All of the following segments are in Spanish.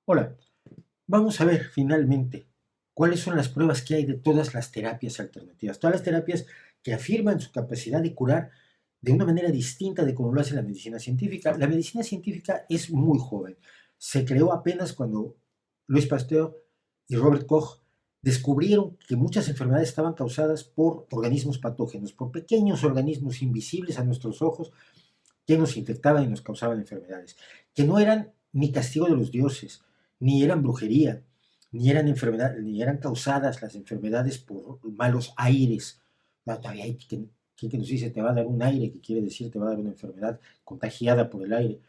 Hola, vamos a ver finalmente cuáles son las pruebas que hay de todas las terapias alternativas, todas las terapias que afirman su capacidad de curar de una manera distinta de como lo hace la medicina científica. La medicina científica es muy joven, se creó apenas cuando Louis Pasteur y Robert Koch descubrieron que muchas enfermedades estaban causadas por organismos patógenos, por pequeños organismos invisibles a nuestros ojos que nos infectaban y nos causaban enfermedades, que no eran ni castigo de los dioses, ni eran brujería, ni eran causadas las enfermedades por malos aires. Todavía hay quien nos dice te va a dar un aire, que quiere decir te va a dar una enfermedad contagiada por el aire,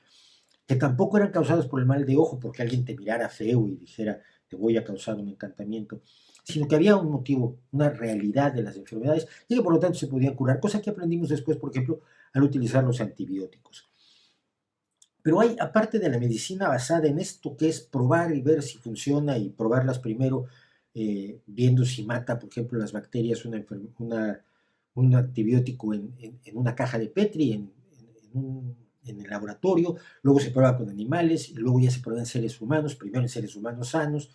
que tampoco eran causadas por el mal de ojo, porque alguien te mirara feo y dijera te voy a causar un encantamiento, sino que había un motivo, una realidad de las enfermedades y que por lo tanto se podían curar, cosa que aprendimos después, por ejemplo, al utilizar los antibióticos. Pero hay, aparte de la medicina basada en esto, que es probar y ver si funciona y probarlas primero, viendo si mata, por ejemplo, las bacterias, un antibiótico en una caja de Petri, en el laboratorio, luego se prueba con animales, y luego ya se prueba en seres humanos, primero en seres humanos sanos,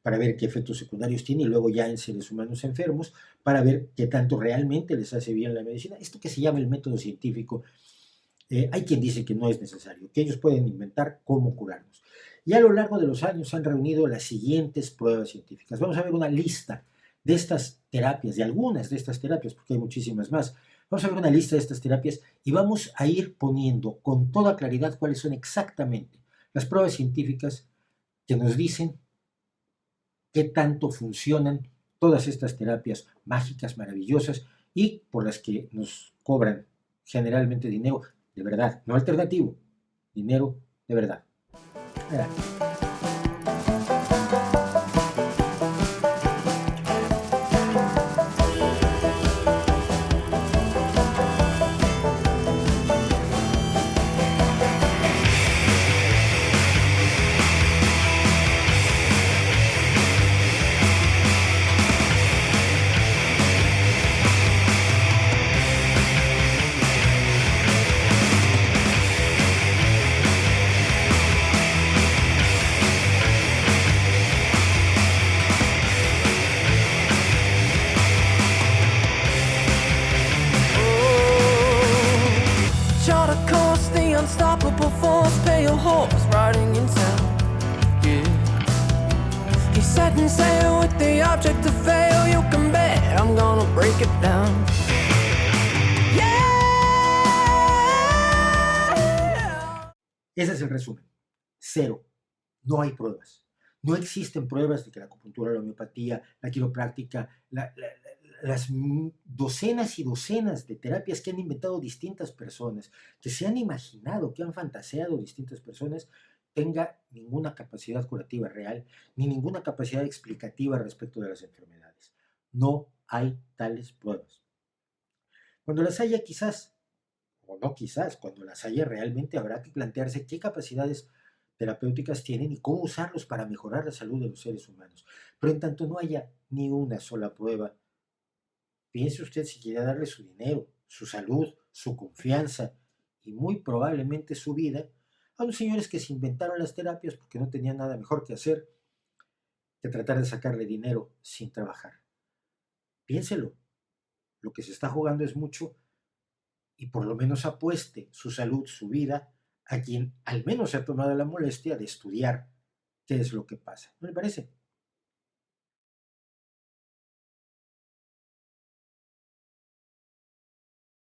para ver qué efectos secundarios tiene, y luego ya en seres humanos enfermos, para ver qué tanto realmente les hace bien la medicina. Esto que se llama el método científico, hay quien dice que no es necesario, que ellos pueden inventar cómo curarnos. Y a lo largo de los años han reunido las siguientes pruebas científicas. Vamos a ver una lista de estas terapias, de algunas de estas terapias, porque hay muchísimas más. Vamos a ver una lista de estas terapias y vamos a ir poniendo con toda claridad cuáles son exactamente las pruebas científicas que nos dicen qué tanto funcionan todas estas terapias mágicas, maravillosas y por las que nos cobran generalmente dinero de verdad, no alternativo, dinero de verdad. Adelante. Unstoppable force, pale horse riding in town. Yeah. He's setting sail with the object to fail. You can bet I'm gonna break it down. Yeah. Ese es el resumen. Cero. No hay pruebas. No existen pruebas de que la acupuntura, la homeopatía, la quiropráctica, las docenas y docenas de terapias que han inventado distintas personas, que se han imaginado, que han fantaseado distintas personas, tenga ninguna capacidad curativa real, ni ninguna capacidad explicativa respecto de las enfermedades. No hay tales pruebas. Cuando las haya, quizás, o no quizás, cuando las haya realmente habrá que plantearse qué capacidades terapéuticas tienen y cómo usarlos para mejorar la salud de los seres humanos. Pero en tanto no haya ni una sola prueba, piense usted si quiere darle su dinero, su salud, su confianza y muy probablemente su vida a los señores que se inventaron las terapias porque no tenían nada mejor que hacer que tratar de sacarle dinero sin trabajar. Piénselo, lo que se está jugando es mucho y por lo menos apueste su salud, su vida, a quien al menos se ha tomado la molestia de estudiar qué es lo que pasa. ¿No le parece?